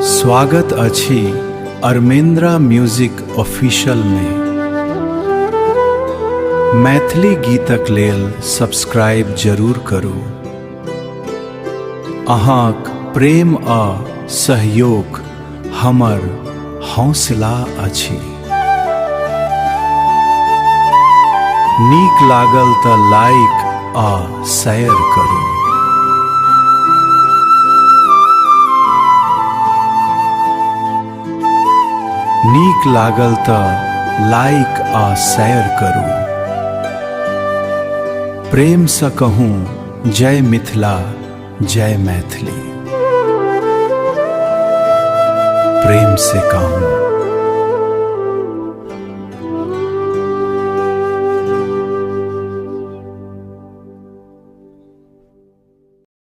स्वागत अछि अरमेंद्रा music official में। मैथिली गीतक लेल सब्सक्राइब जरूर करू। अहाँक प्रेम आ सहयोग हमर हौसला अछि। नीक लागल तऽ लाइक आ शेयर करू। नीक लागल तऽ लाइक आ शेयर करू। प्रेम सँ कहूँ जय मिथिला जय मैथिली। प्रेम से कहूँ।